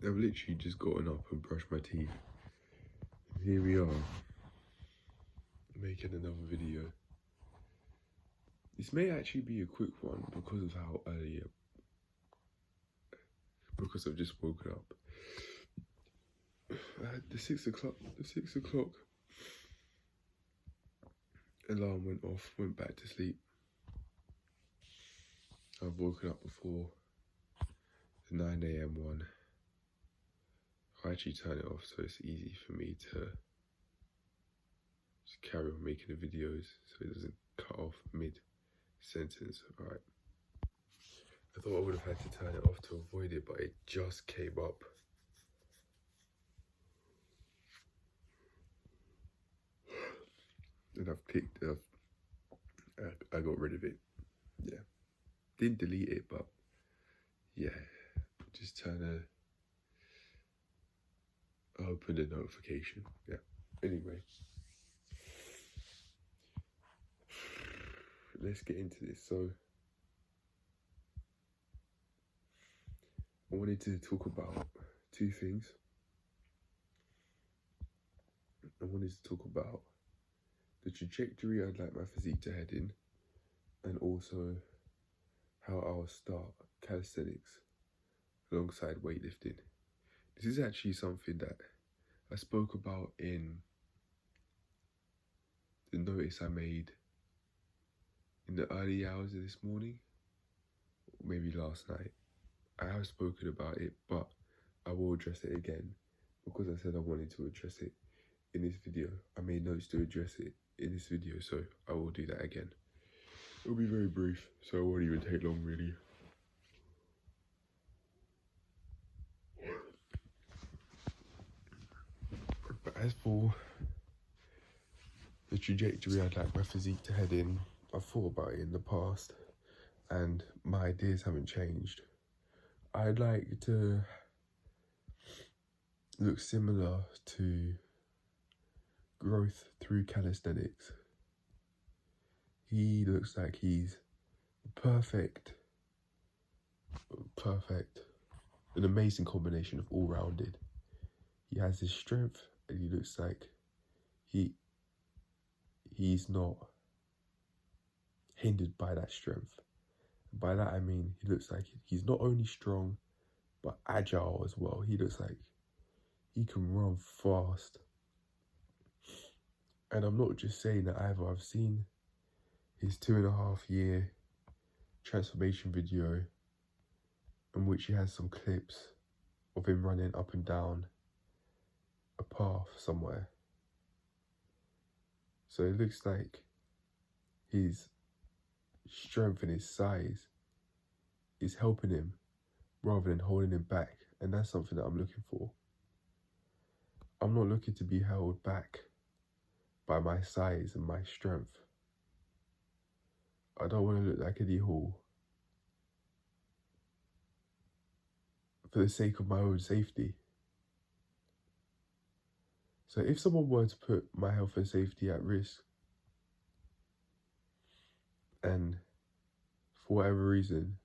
I've literally just gotten up and brushed my teeth. And here we are, making another video. This may actually be a quick one because of how early, because I've just woken up. The 6 o'clock alarm went off, went back to sleep. I've woken up before the 9 AM one. I actually turn it off so it's easy for me to just carry on making the videos so it doesn't cut off mid-sentence. Alright. I thought I would have had to turn it off to avoid it, but it just came up. And I got rid of it. Yeah. Didn't delete it, but yeah. Just open the notification. Yeah. Anyway. Let's get into this. So I wanted to talk about two things. I wanted to talk about the trajectory I'd like my physique to head in, and also how I'll start calisthenics alongside weightlifting. This is actually something that I spoke about in the notice I made in the early hours of this morning, maybe last night. I have spoken about it, but I will address it again because I said I wanted to address it in this video. I made notes to address it in this video, so I will do that again. It'll be very brief, so it won't even take long really. But as for the trajectory I'd like my physique to head in, I've thought about it in the past and my ideas haven't changed. I'd like to look similar to growth through calisthenics. He looks like he's perfect, an amazing combination of all-rounded. He has his strength and he looks like he's not hindered by that strength. By that I mean he looks like he's not only strong but agile as well. He looks like he can run fast. And I'm not just saying that either. I've seen his 2.5-year transformation video in which he has some clips of him running up and down a path somewhere. So it looks like his strength and his size is helping him rather than holding him back, and that's something that I'm looking for. I'm not looking to be held back by my size and my strength. I don't want to look like Eddie Hall for the sake of my own safety. So if someone were to put my health and safety at risk, and for whatever reason,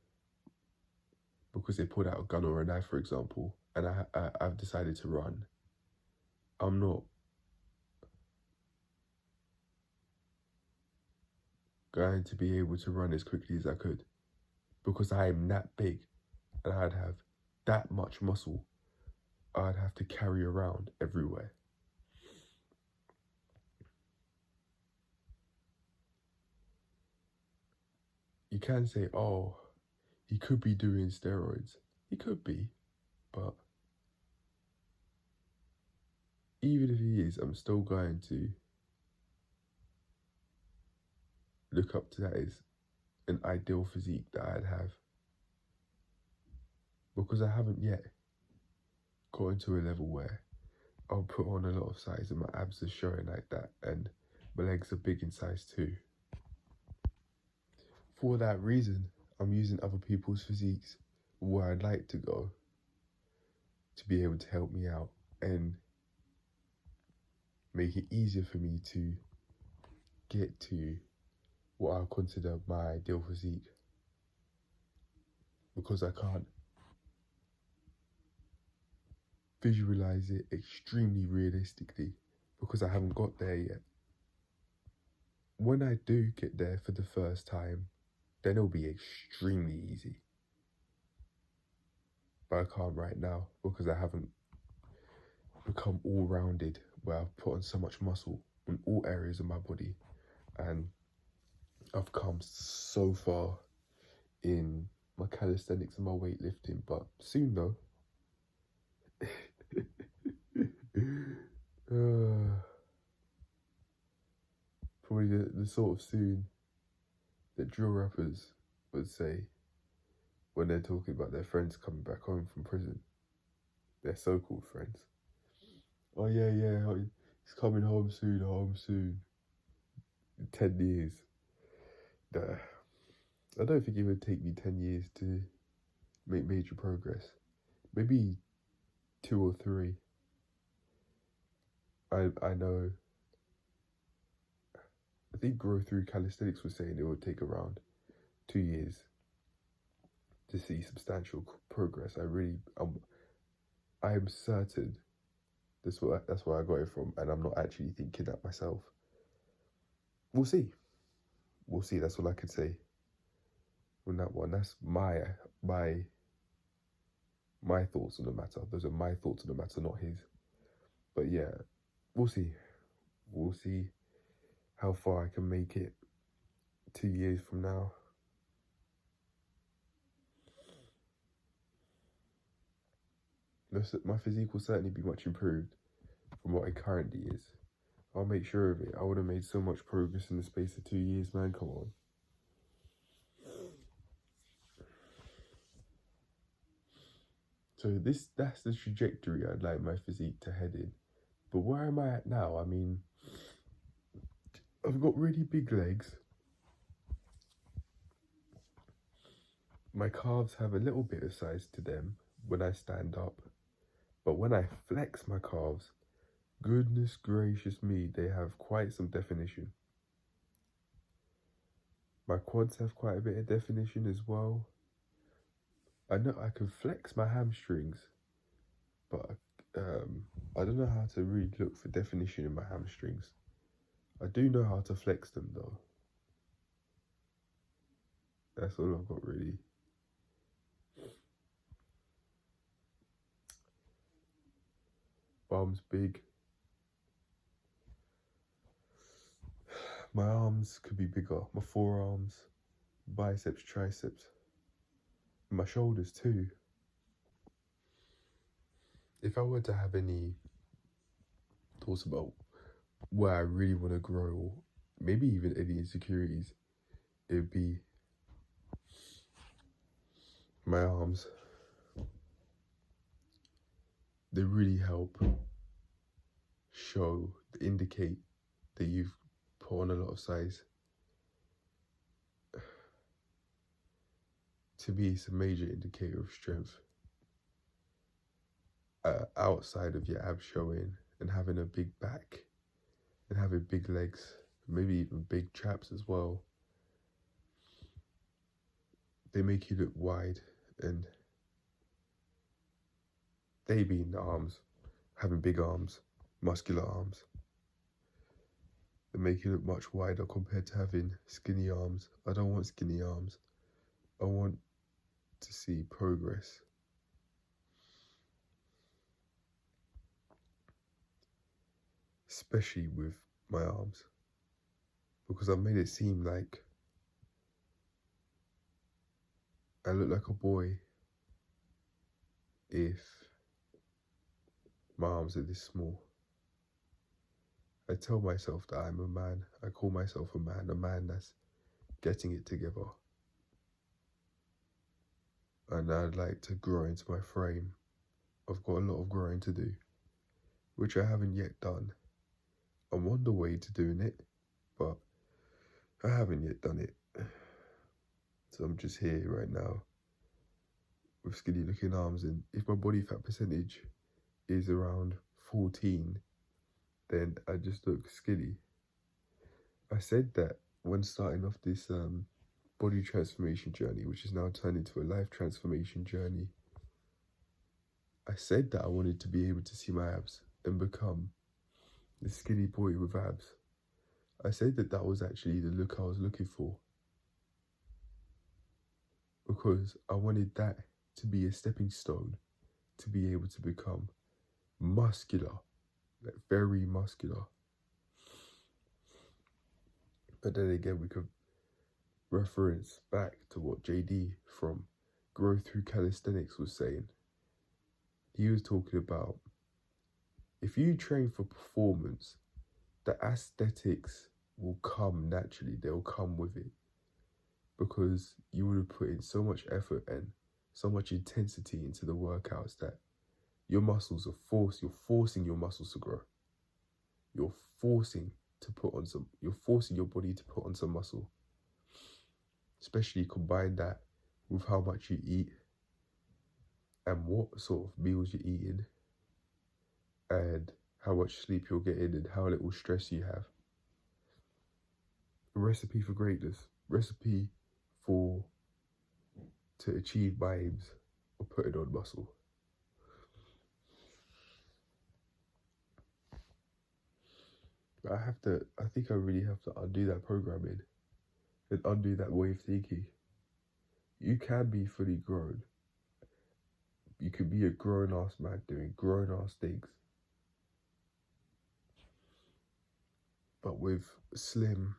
because they pulled out a gun or a knife, for example, and I've decided to run, I'm not going to be able to run as quickly as I could because I am that big and I'd have that much muscle I'd have to carry around everywhere. You can say, oh, he could be doing steroids. He could be, but even if he is, I'm still going to look up to that as an ideal physique that I'd have, because I haven't yet gotten to a level where I'll put on a lot of size and my abs are showing like that and my legs are big in size too. For that reason, I'm using other people's physiques where I'd like to go to be able to help me out and make it easier for me to get to what I consider my ideal physique, because I can't visualize it extremely realistically because I haven't got there yet. When I do get there for the first time, then it'll be extremely easy. But I can't right now because I haven't become all-rounded where I've put on so much muscle in all areas of my body, and I've come so far in my calisthenics and my weightlifting, but soon though. Probably the sort of soon that drill rappers would say when they're talking about their friends coming back home from prison. Their so-called friends. Oh yeah, he's coming home soon. In 10 years. Nah, I don't think it would take me 10 years to make major progress. Maybe 2 or 3. I know. I think Grow Through Calisthenics was saying it would take around 2 years to see substantial progress. I am certain that's where I got it from, and I'm not actually thinking that myself. We'll see. That's all I could say on that one. That's my thoughts on the matter. Those are my thoughts on the matter, not his. But yeah, we'll see. We'll see how far I can make it 2 years from now. My physique will certainly be much improved from what it currently is. I'll make sure of it. I would have made so much progress in the space of 2 years, man. Come on. So that's the trajectory I'd like my physique to head in. But where am I at now? I mean, I've got really big legs. My calves have a little bit of size to them when I stand up. But when I flex my calves, goodness gracious me, they have quite some definition. My quads have quite a bit of definition as well. I know I can flex my hamstrings, but I don't know how to really look for definition in my hamstrings. I do know how to flex them though. That's all I've got really. Arms big. My arms could be bigger. My forearms, biceps, triceps. And my shoulders too. If I were to have any thoughts about where I really want to grow, or maybe even any insecurities, it would be my arms. They really help indicate that you've put on a lot of size. To me, it's a major indicator of strength. Outside of your abs showing and having a big back and having big legs, maybe even big traps as well. They make you look wide, and they being the arms, having big arms, muscular arms. They make you look much wider compared to having skinny arms. I don't want skinny arms. I want to see progress. Especially with my arms. Because I've made it seem like I look like a boy if my arms are this small. I tell myself that I'm a man. I call myself a man that's getting it together. And I'd like to grow into my frame. I've got a lot of growing to do, which I haven't yet done. I'm on the way to doing it, but I haven't yet done it. So I'm just here right now with skinny looking arms, and if my body fat percentage is around 14, then I just look skinny. I said that when starting off this body transformation journey, which is now turned into a life transformation journey. I said that I wanted to be able to see my abs and become the skinny boy with abs. I said that that was actually the look I was looking for, because I wanted that to be a stepping stone to be able to become muscular, like very muscular. But then again, we could reference back to what JD from Growth Through Calisthenics was saying. He was talking about, if you train for performance, the aesthetics will come naturally, they'll come with it. Because you would have put in so much effort and so much intensity into the workouts that your muscles are you're forcing your muscles to grow. You're forcing your body to put on some muscle. Especially combine that with how much you eat and what sort of meals you're eating and how much sleep you're getting and how little stress you have. A recipe for greatness. Recipe to achieve my aims of putting on muscle. I think I really have to undo that programming and undo that way of thinking. You can be fully grown. You can be a grown-ass man doing grown-ass things. But with slim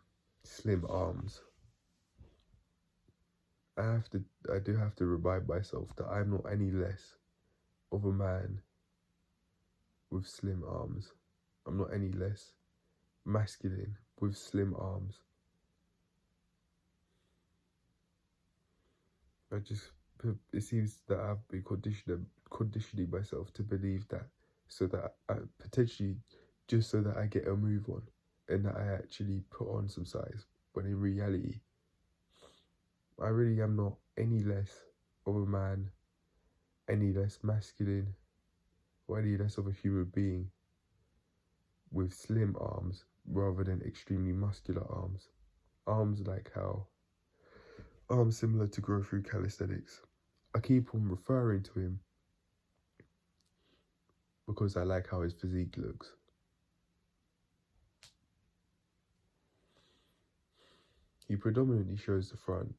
arms. I do have to remind myself that I'm not any less of a man with slim arms. I'm not any less masculine with slim arms. It seems that I've been conditioning myself to believe that, so that I potentially, just so that I get a move on and that I actually put on some size. But in reality, I really am not any less of a man, any less masculine, or any less of a human being with slim arms rather than extremely muscular arms. Arms similar to Growth Through Calisthenics. I keep on referring to him because I like how his physique looks. He predominantly shows the front.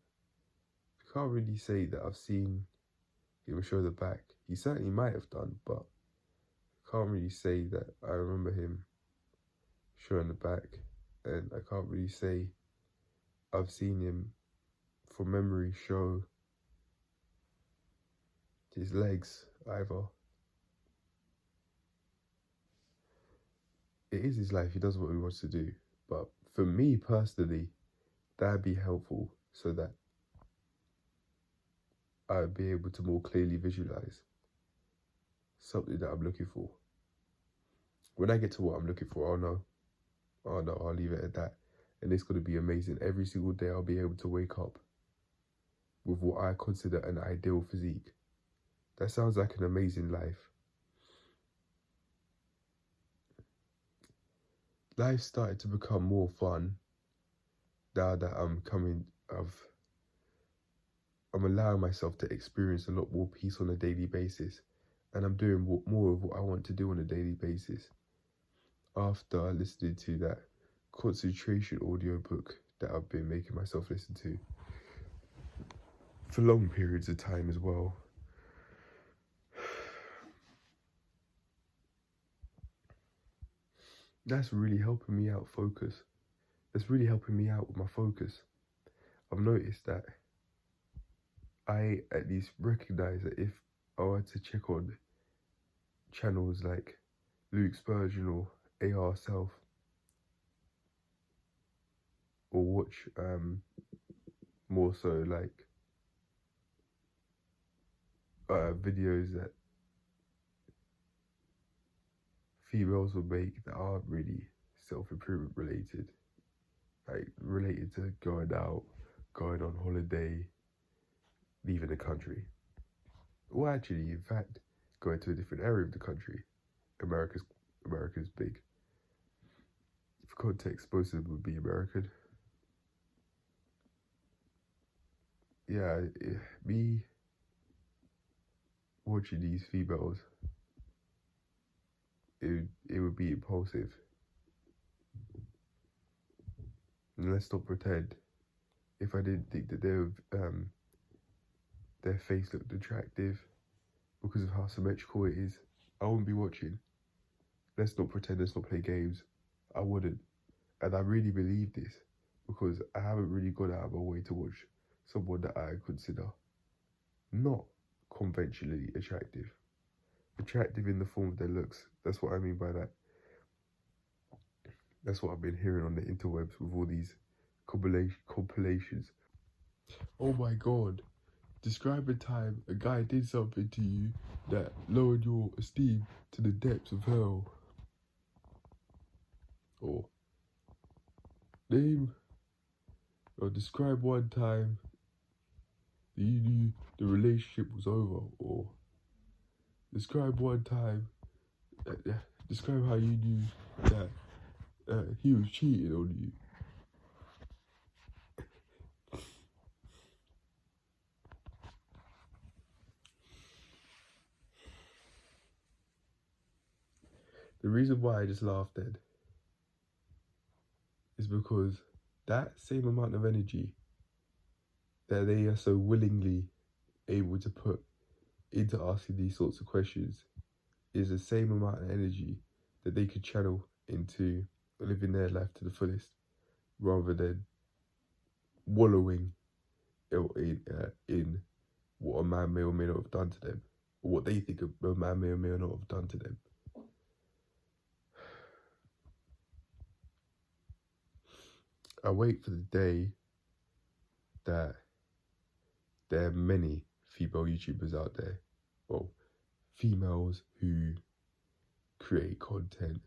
I can't really say that I've seen him show the back. He certainly might have done, but I can't really say that I remember him showing the back. And I can't really say I've seen him, from memory, show his legs either. It is his life, he does what he wants to do. But for me personally, that'd be helpful so that I'd be able to more clearly visualize something that I'm looking for. When I get to what I'm looking for, I'll leave it at that. And it's going to be amazing. Every single day I'll be able to wake up with what I consider an ideal physique. That sounds like an amazing life. Life started to become more fun now that I'm allowing myself to experience a lot more peace on a daily basis. And I'm doing more of what I want to do on a daily basis. After listening to that concentration audiobook that I've been making myself listen to for long periods of time as well. That's really helping me out focus. That's really helping me out with my focus. I've noticed that I at least recognize that if I were to check on channels like Luke Spurgeon or AR Self, or watch more so like videos that females will make that aren't really self-improvement related, like related to going out, going on holiday, leaving the country, or actually, in fact, going to a different area of the country. America's big. For context, most of them would be American. Yeah, me watching these females it would be impulsive. And let's not pretend. If I didn't think that their face looked attractive because of how symmetrical it is, I wouldn't be watching. Let's not pretend, let's not play games. I wouldn't. And I really believe this because I haven't really gone out of my way to watch someone that I consider not conventionally attractive. Attractive in the form of their looks. That's what I mean by that. That's what I've been hearing on the interwebs with all these compilations. Oh my god. Describe a time a guy did something to you that lowered your esteem to the depths of hell. Or describe one time that you knew the relationship was over. Or describe one time, describe how you knew that he was cheating on you. The reason why I just laughed then is because that same amount of energy that they are so willingly able to put into asking these sorts of questions is the same amount of energy that they could channel into living their life to the fullest, rather than wallowing in what a man may or may not have done to them, or what they think a man may or may not have done to them. I wait for the day that there are many female YouTubers out there, well, females who create content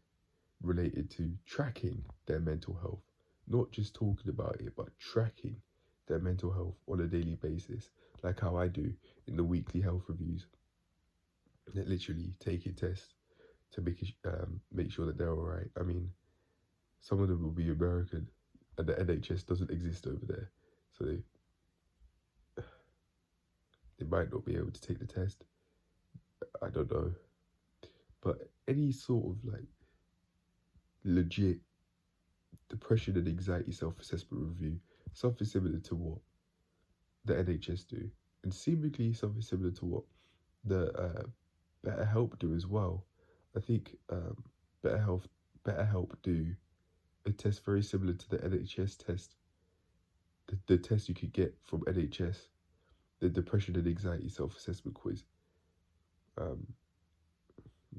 related to tracking their mental health, not just talking about it, but tracking their mental health on a daily basis, like how I do in the weekly health reviews. They're literally taking tests to make sure that they're all right. I mean, some of them will be American, and the NHS doesn't exist over there, so they might not be able to take the test. I don't know, but any sort of like legit depression and anxiety self-assessment review, something similar to what the NHS do, and seemingly something similar to what the BetterHelp do as well. I think BetterHelp do a test very similar to the NHS test, the test you could get from NHS, the depression and anxiety self-assessment quiz.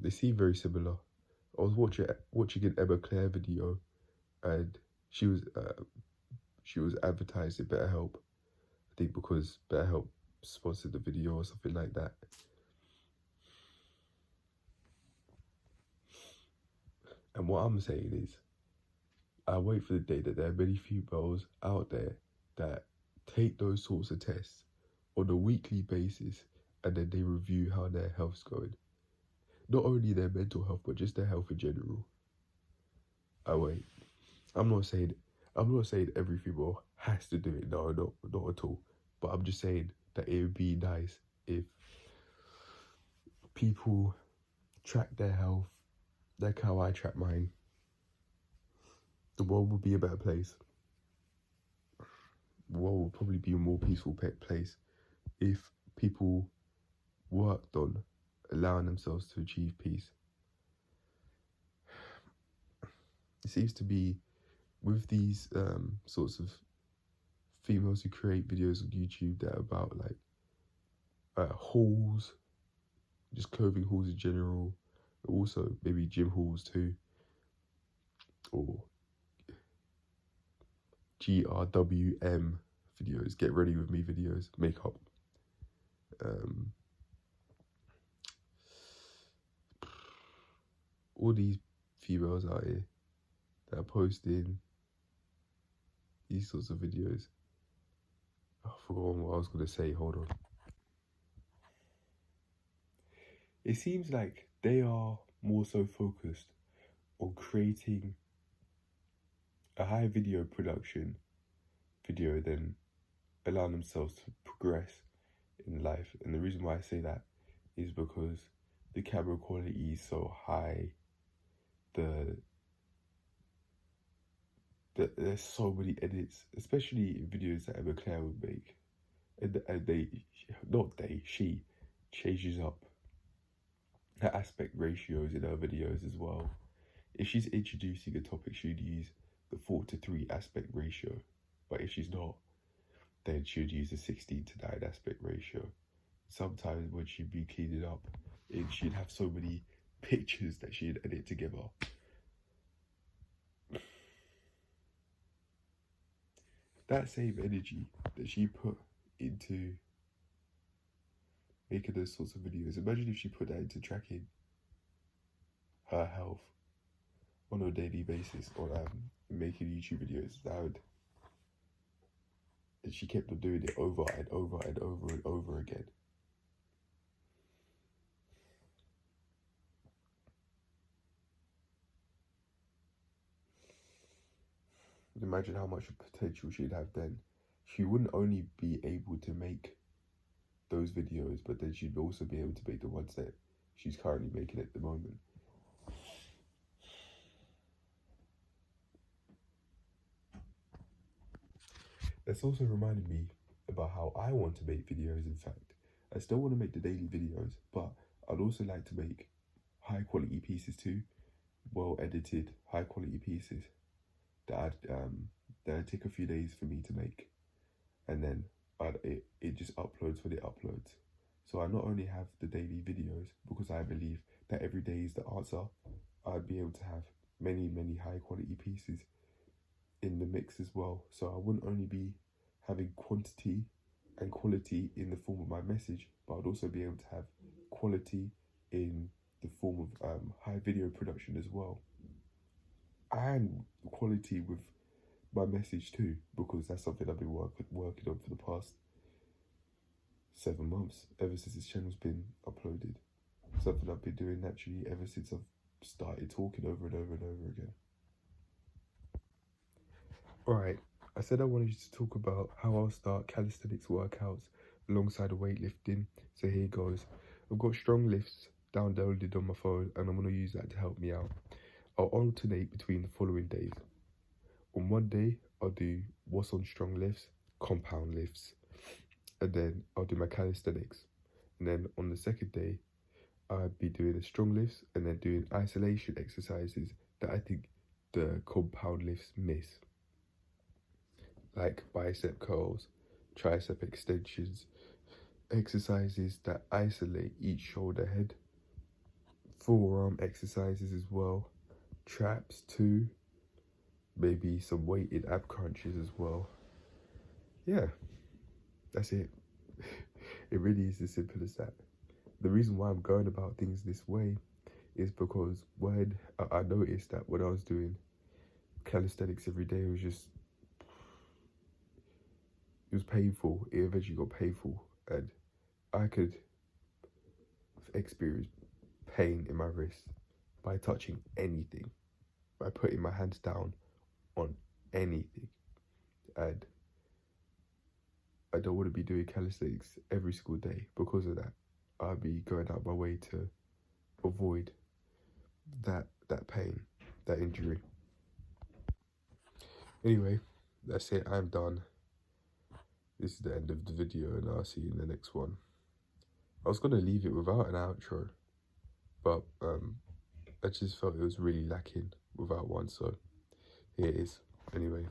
They seem very similar. I was watching an Emma Claire video, and she was advertised in BetterHelp, I think because BetterHelp sponsored the video or something like that. And what I'm saying is, I wait for the day that there are many females out there that take those sorts of tests on a weekly basis, and then they review how their health's going. Not only their mental health, but just their health in general. I wait. I'm not saying every female has to do it. No, not at all. But I'm just saying that it would be nice if people track their health like how I track mine. The world would be a better place. The world would probably be a more peaceful place if people worked on allowing themselves to achieve peace. It seems to be with these sorts of females who create videos on YouTube that are about like hauls, just clothing hauls in general, also maybe gym hauls too, or GRWM videos, get ready with me videos, makeup. All these females out here that are posting these sorts of videos. I forgot what I was going to say, hold on. It seems like they are more so focused on creating a high video production video than allowing themselves to progress in life. And the reason why I say that is because the camera quality is so high, there's so many edits, especially in videos that Emma Claire would make, and she changes up her aspect ratios in her videos as well. If she's introducing a topic, she'd use the 4:3 aspect ratio, but if she's not, then she'd use the 16:9 aspect ratio. Sometimes when she'd be cleaning up, she'd have so many pictures that she'd edit together. That same energy that she put into making those sorts of videos, imagine if she put that into tracking her health on a daily basis, or making YouTube videos. And she kept on doing it over and over and over and over again. Imagine how much potential she'd have then. She wouldn't only be able to make those videos, but then she'd also be able to make the ones that she's currently making at the moment. That's also reminded me about how I want to make videos. In fact, I still want to make the daily videos, but I'd also like to make high quality pieces too, well edited, high quality pieces that that'd take a few days for me to make, and then it just uploads when it uploads. So I not only have the daily videos, because I believe that every day is the answer, I'd be able to have many high quality pieces in the mix as well. So I wouldn't only be having quantity and quality in the form of my message, but I'd also be able to have quality in the form of high video production as well, and quality with my message too, because that's something I've been working on for the past 7 months, ever since this channel's been uploaded. Something I've been doing naturally ever since I've started talking over and over and over again. Alright, I said I wanted to talk about how I'll start calisthenics workouts alongside of weightlifting, so here goes. I've got Strong Lifts downloaded on my phone, and I'm going to use that to help me out. I'll alternate between the following days. On one day, I'll do what's on Strong Lifts, compound lifts, and then I'll do my calisthenics. And then on the second day, I'll be doing the Strong Lifts and then doing isolation exercises that I think the compound lifts miss, like bicep curls, tricep extensions, exercises that isolate each shoulder head, forearm exercises as well, traps too, maybe some weighted ab crunches as well. Yeah, that's it. It really is as simple as that. The reason why I'm going about things this way is because when I noticed that when I was doing calisthenics every day, it was painful. It eventually got painful, and I could experience pain in my wrist by touching anything, by putting my hands down on anything. And I don't want to be doing calisthenics every single day because of that. I'll be going out my way to avoid that pain, that injury. Anyway, that's it. I'm done. This is the end of the video, and I'll see you in the next one. I was going to leave it without an outro, but I just felt it was really lacking without one, so here it is. Anyway.